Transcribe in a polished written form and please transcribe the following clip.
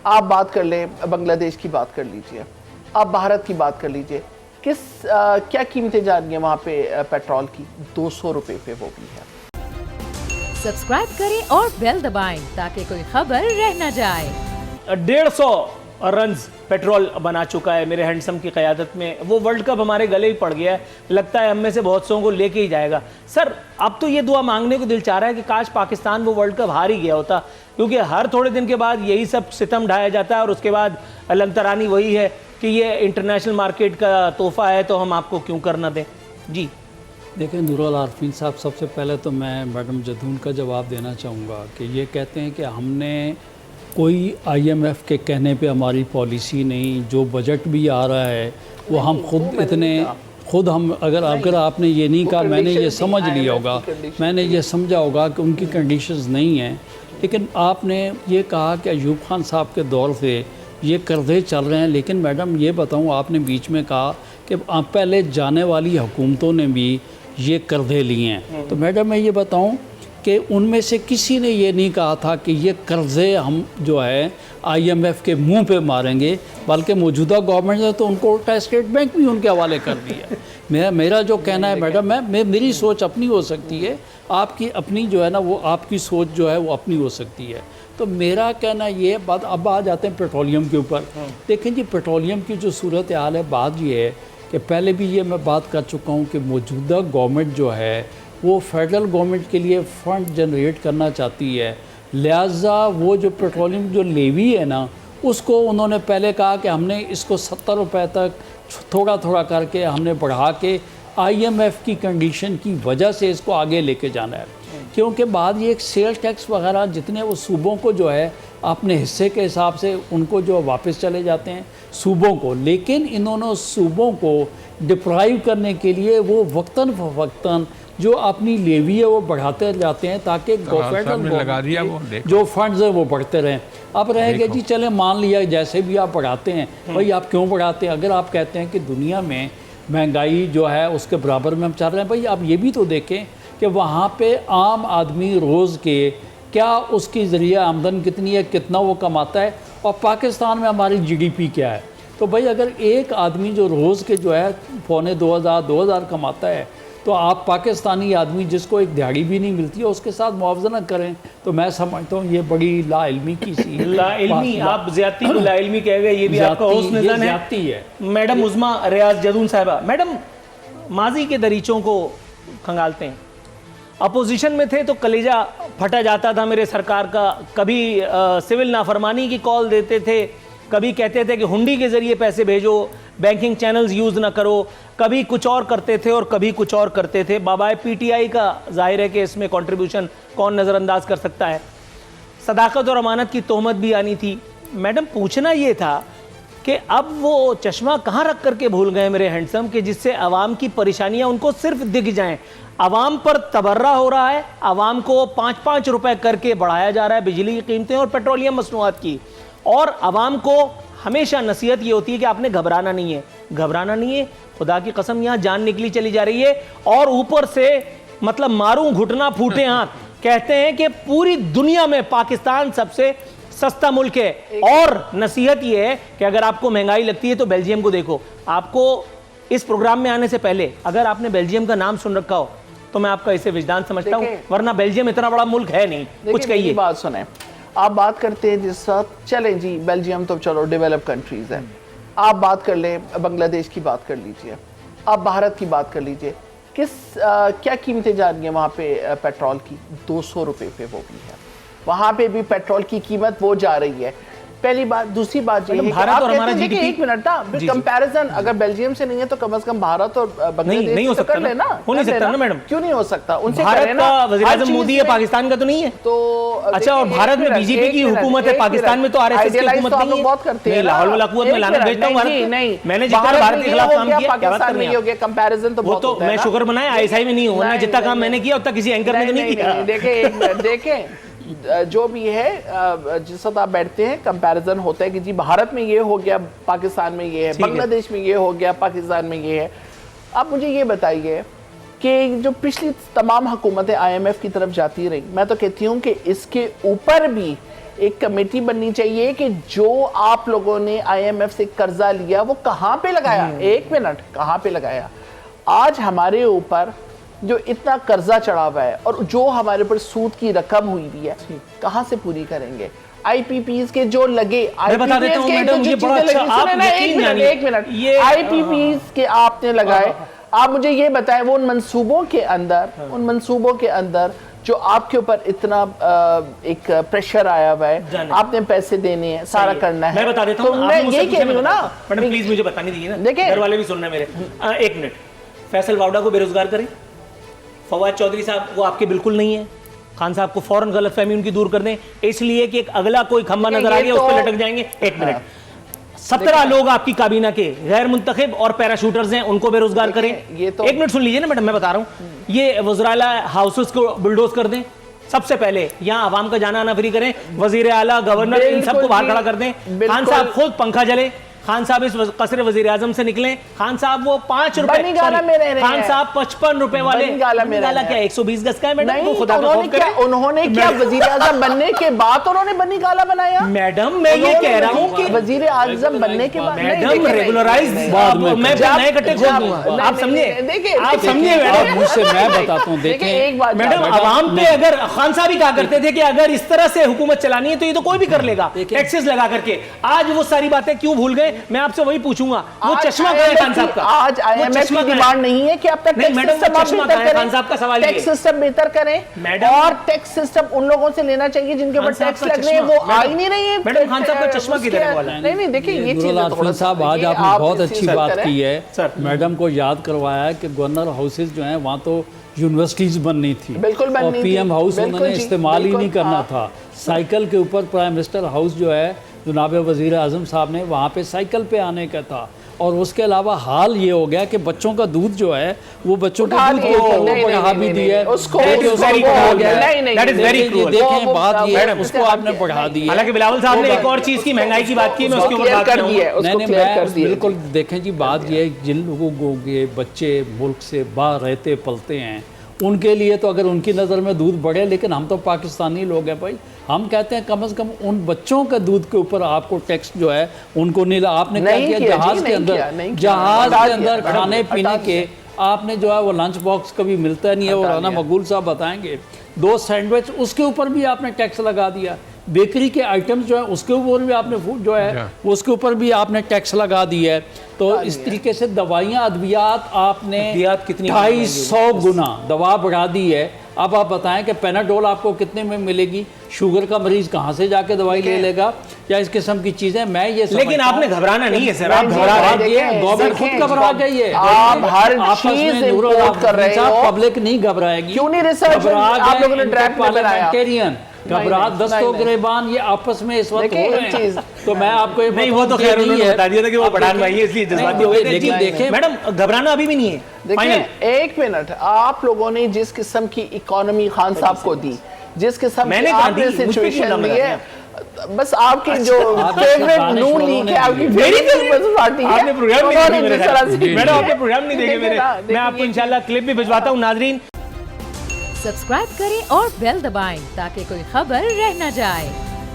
आप बात कर लें, बांग्लादेश की बात कर लीजिए, आप भारत की बात कर लीजिए, क्या कीमतें जा रही हैं वहाँ पे पेट्रोल की? 200 रुपए पे वो भी है। सब्सक्राइब करें और बेल दबाएं ताकि कोई खबर रह न जाए। 150 रन्स पेट्रोल बना चुका है मेरे हैंडसम की क़यादत में। वो वर्ल्ड कप हमारे गले ही पड़ गया है, लगता है हम में से बहुत सौ को लेके ही जाएगा। सर अब तो ये दुआ मांगने को दिल चाह रहा है कि काश पाकिस्तान वो वर्ल्ड कप हार ही गया होता, क्योंकि हर थोड़े दिन के बाद यही सब सितम ढाया जाता है और उसके बाद लंतरानी वही है कि ये इंटरनेशनल मार्केट का तोहफा है तो हम आपको क्यों करना दें। जी देखें नूरुल आरफीन साहब, सबसे पहले तो मैं मैडम जदून का जवाब देना चाहूँगा कि ये कहते हैं कि हमने कोई IMF के कहने पे हमारी पॉलिसी नहीं, जो बजट भी आ रहा है वो हम खुद हम अगर आपने ये नहीं कहा, मैंने ये समझ लिया होगा, मैंने ये समझा होगा कि उनकी कंडीशंस नहीं हैं। लेकिन आपने ये कहा कि अयूब खान साहब के दौर से ये कर्ज़े चल रहे हैं, लेकिन मैडम ये बताऊँ, आपने बीच में कहा कि पहले जाने वाली हुकूमतों ने भी ये कर्ज़े लिए हैं, तो मैडम मैं ये बताऊँ कि उनमें से किसी ने ये नहीं कहा था कि ये कर्ज़े हम जो है IMF के मुंह पे मारेंगे, बल्कि मौजूदा गवर्नमेंट ने तो उनको उल्टा स्टेट बैंक भी उनके हवाले कर दिया। मेरा जो कहना है मैडम, मेरी सोच अपनी हो सकती है, आपकी अपनी जो है ना वो आपकी सोच जो है वो अपनी हो सकती है। तो मेरा कहना ये बात, अब आ जाते हैं पेट्रोलियम के ऊपर। देखें जी, पेट्रोलियम की जो सूरत हाल है, बात ये है कि पहले भी ये मैं बात कर चुका हूँ कि मौजूदा गवर्नमेंट जो है वो फेडरल गवर्नमेंट के लिए फ़ंड जनरेट करना चाहती है, लिहाजा वो जो पेट्रोलियम जो लेवी है ना, उसको उन्होंने पहले कहा कि हमने इसको 70 रुपए तक थोड़ा थोड़ा करके हमने बढ़ा के IMF की कंडीशन की वजह से इसको आगे लेके जाना है। क्योंकि बाद ये एक सेल टैक्स वगैरह जितने वो सूबों को जो है अपने हिस्से के हिसाब से उनको जो वापस चले जाते हैं सूबों को, लेकिन इन्होंने सूबों को डिप्राइव करने के लिए वो वक्तन फ़वक्तन जो अपनी लेवी है वो बढ़ाते जाते हैं ताकि गवर्नमेंट जो फंड्स है वो बढ़ते रहें। अब रहेगा जी, चले मान लिया जैसे भी आप बढ़ाते हैं, भाई आप क्यों बढ़ाते हैं? अगर आप कहते हैं कि दुनिया में महंगाई जो है उसके बराबर में हम चल रहे हैं, भाई आप ये भी तो देखें कि वहाँ पे आम आदमी रोज़ के क्या उसकी ज़रिया आमदन कितनी है, कितना वो कमाता है, और पाकिस्तान में हमारी GDP क्या है। तो भाई अगर एक आदमी जो रोज़ के जो है 2500-2000 कमाता है, तो आप पाकिस्तानी आदमी जिसको एक दिहाड़ी भी नहीं मिलती है उसके साथ मुआवजा करें, तो मैं समझता हूँ ये बड़ी लाइल्मी की सी लाइल्मी, आप ज़्यादती को लाइल्मी कह गए, ये भी आपका हुस्न ज़न है। मैडम उज़्मा रियाज जदून साहिबा, मैडम माजी के दरीचों को खंगालते हैं। अपोजिशन में थे तो कलेजा फटा जाता था मेरे सरकार का, कभी सिविल नाफरमानी की कॉल देते थे, कभी कहते थे कि हुंडी के ज़रिए पैसे भेजो, बैंकिंग चैनल्स यूज़ ना करो, कभी कुछ और करते थे और कभी कुछ और करते थे। बाबाए PTI का जाहिर है कि इसमें कंट्रीब्यूशन कौन नज़रअंदाज कर सकता है। सदाकत और अमानत की तोहमत भी आनी थी। मैडम पूछना ये था कि अब वो चश्मा कहाँ रख करके भूल गए मेरे हैंडसम, कि जिससे आवाम की परेशानियाँ उनको सिर्फ दिख जाएँ। आवाम पर तबर्रा हो रहा है, आवाम को 5-5 रुपए करके बढ़ाया जा रहा है बिजली की कीमतें और पेट्रोलियम मसनूआत की, और आवाम को हमेशा नसीहत ये होती है कि आपने घबराना नहीं है, घबराना नहीं है। खुदा की कसम यहाँ जान निकली चली जा रही है, और ऊपर से मतलब मारूं घुटना फूटे हाथ, कहते हैं कि पूरी दुनिया में पाकिस्तान सबसे सस्ता मुल्क है। और नसीहत ये है कि अगर आपको महंगाई लगती है तो बेल्जियम को देखो। आपको इस प्रोग्राम में आने से पहले अगर आपने बेल्जियम का नाम सुन रखा हो तो मैं आपका इसे विजदान समझता हूँ, वरना बेल्जियम इतना बड़ा मुल्क है नहीं। कुछ कहिए। बात सुने, आप बात करते हैं जिस वक्त, चलें जी बेल्जियम तो चलो डेवलप कंट्रीज़ है, आप बात कर लें, बांग्लादेश की बात कर लीजिए, आप भारत की बात कर लीजिए, क्या कीमतें जा रही हैं वहाँ पे पेट्रोल की? 200 रुपये पे वो भी है, वहाँ पे भी पेट्रोल की कीमत वो जा रही है। पहली बात। दूसरी बात ये है भारत और हमारा GDP, एक मिनट ना, कंपैरिजन अगर बेल्जियम से नहीं है तो कम से कम भारत और बांग्लादेश नहीं हो सकता ना, हो नहीं सकता ना मैडम। क्यों नहीं हो सकता? उनसे भारत का वज़ीर आज़म मोदी है, पाकिस्तान का तो नहीं है। तो अच्छा, और भारत में BJP की हुकूमत है, पाकिस्तान में तो RSS की हुकूमत नहीं है। बहुत करते हैं, लाहौल वाला कुवत में लाना भेजता हूं। नहीं, मैंने जितना भारत के खिलाफ काम किया, पाकिस्तान में हो गया, कंपैरिजन तो वो तो मैं शुक्र मनाया ISI में नहीं हूं, जितना काम मैंने किया उतना किसी एंकर ने तो नहीं किया। देखें जो भी है, जिस वक्त आप बैठते हैं कंपैरिजन होता है कि जी भारत में ये हो गया, पाकिस्तान में ये है, बांग्लादेश में ये हो गया, पाकिस्तान में ये है। आप मुझे ये बताइए कि जो पिछली तमाम हुकूमतें IMF की तरफ जाती रही, मैं तो कहती हूँ कि इसके ऊपर भी एक कमेटी बननी चाहिए कि जो आप लोगों ने IMF से कर्जा लिया वो कहाँ पे लगाया, एक मिनट, कहाँ पे लगाया। आज हमारे ऊपर जो इतना कर्जा चढ़ा हुआ है और जो हमारे ऊपर सूद की रकम हुई भी है, कहाँ से पूरी करेंगे। IPPs के जो लगे, मैं बता देता हूं मैडम, ये बड़ा अच्छा, आप एक मिनट, ये IPPs के आपने लगाए, आप मुझे ये बताएं वो उन मंसूबों के अंदर जो आपके ऊपर इतना एक प्रेशर आया हुआ है, आपने पैसे देने हैं, सारा करना है। मैं बता देता हूं, तो मैं ये कह रही हूं ना, मैडम प्लीज मुझे बताने दीजिए ना, देखिए घर वाले भी सुनना है मेरे। एक मिनट, फैसल वावड़ा को बेरोजगार करें, फवाद चौधरी साहब वो आपके बिल्कुल नहीं है, खान साहब को फौरन गलतफहमी उनकी दूर कर दें, इसलिए कि एक अगला कोई खंभा नजर आ गया उस पर लटक जाएंगे। एक मिनट, 17 लोग आपकी काबीना के गैर मुंतखब और पैराशूटर्स हैं, उनको बेरोजगार करें। ये तो एक मिनट सुन लीजिए ना मैडम, मैं बता रहा हूं, ये वज़राला हाउसेस को बुलडोज कर दें, सबसे पहले यहाँ आवाम का जाना आना फ्री करें, वजीर आला, गवर्नर, इन सबको बाहर खड़ा कर दें। खान साहब खुद पंखा जले, खान साहब इस कसरे वजीर आजम से निकले, खान साहब वो 5 रुपए, खान साहब 55 रुपए वाले, गाला क्या 120 गज का है मैडम, खुदा का खौफ करें। उन्होंने क्या वजीर आजम बनने के बाद उन्होंने बनी गाला बनाया? मैडम मैं ये कह रहा हूँ कि वजीर आजम बनने के बाद मैडम रेगुलराइज, मैं नए कट्टे खोल दूंगा, आप समझे, आप समझे मैडम, मुझसे मैं बताता हूँ, देखें एक बात मैडम, आवाम पे अगर खान साहब ही कहा करते थे कि अगर इस तरह से हुकूमत चलानी है तो ये तो कोई भी कर लेगा, टैक्सेस लगा करके। आज वो सारी बातें क्यों भूल गए, मैं आपसे वही पूछूंगा। वो चश्मा कहाँ है खान साहब का? आज IMF की डिमांड नहीं है कि आप तक टैक्स सिस्टम खान साहब का सवाल, टैक्स सिस्टम बेहतर करें मैडम, और टैक्स सिस्टम उन लोगों से लेना चाहिए जिनके ऊपर टैक्स लग रहे हैं, वो आ ही नहीं रही है। मैडम खान साहब का चश्मा किधर है वाला? नहीं देखिए ये चीज आरफीन साहब, आज आपने बहुत अच्छी बात की है, मैडम को याद करवाया कि गवर्नर हाउसेज जो है वहाँ तो यूनिवर्सिटीज बननी थी, बिल्कुल बननी थी, PM हाउस उन्होंने इस्तेमाल ही नहीं करना था। साइकिल के ऊपर प्राइम मिनिस्टर हाउस जो है जनाब वज़ीर आज़म साहब ने वहाँ पे साइकिल पे आने का था। और उसके अलावा हाल ये हो गया कि बच्चों का दूध जो है वो बच्चों के दूध के ऊपर बढ़ा भी दी है, देखें बात ये है, उसको आपने बढ़ा दी है। हालांकि बिलावल साहब ने एक और चीज की महंगाई की बात की, मैं उसके ऊपर बात करूंगा। बिल्कुल देखें जी, बात ये है जिन लोगों के बच्चे मुल्क से बाहर रहते पलते हैं उनके लिए तो अगर उनकी नज़र में दूध बढ़े, लेकिन हम तो पाकिस्तानी लोग हैं भाई, हम कहते हैं कम से कम उन बच्चों का दूध के ऊपर आपको टैक्स जो है उनको नहीं, आपने क्या किया, जहाज के अंदर खाने पीने के आपने जो है वो लंच बॉक्स कभी मिलता नहीं है, और राना मकबूल साहब बताएंगे 2 सैंडविच उसके ऊपर भी आपने टैक्स लगा दिया, बेकरी के आइटम्स जो है उसके ऊपर भी आपने फूड जो है उसके ऊपर भी आपने टैक्स लगा दी है। तो इस तरीके से दवाइयाँ अद्वियात आपने 250 गुना दवा बढ़ा दी है। अब आप बताएं कि पेनाडोल आपको कितने में मिलेगी, शुगर का मरीज कहाँ से जाके दवाई ले लेगा, या इस किस्म की चीजें। मैं ये लेकिन आपने घबराना नहीं है सर, आप घबरा रहे हैं, गवर्नमेंट खुद घबरा गई है, आप हर चीज इंपोर्ट कर रहे हो, पब्लिक नहीं घबराएगी। क्यों नहीं रिसर्च आप लोगों ने ड्रैफ्ट में बनाया? घबराहट दस्तों गिरेबान ये आपस में इस वक्त हो रहे हैं। तो मैं आपको नहीं, वो तो खैर उन्होंने बता दिया था कि वो पठान भाई है इसलिए जज्बाती हो गए, लेकिन देखें मैडम घबराना अभी भी नहीं है। देखिए एक मिनट, आप लोगों ने जिस किस्म की इकोनॉमी खान साहब को दी, जिस किस्म की आपने सिचुएशन दी है, बस आपकी जो फेवरेट नून लीग है, आपकी फेवरेट पार्टी है, आपने प्रोग्राम नहीं देखे मेरे, मैडम आपने प्रोग्राम नहीं देखे मेरे, मैं आपको इंशाल्लाह क्लिप भी भिजवाता हूँ। नाजरीन सब्सक्राइब करें और बेल दबाएं ताकि कोई खबर रह न जाए।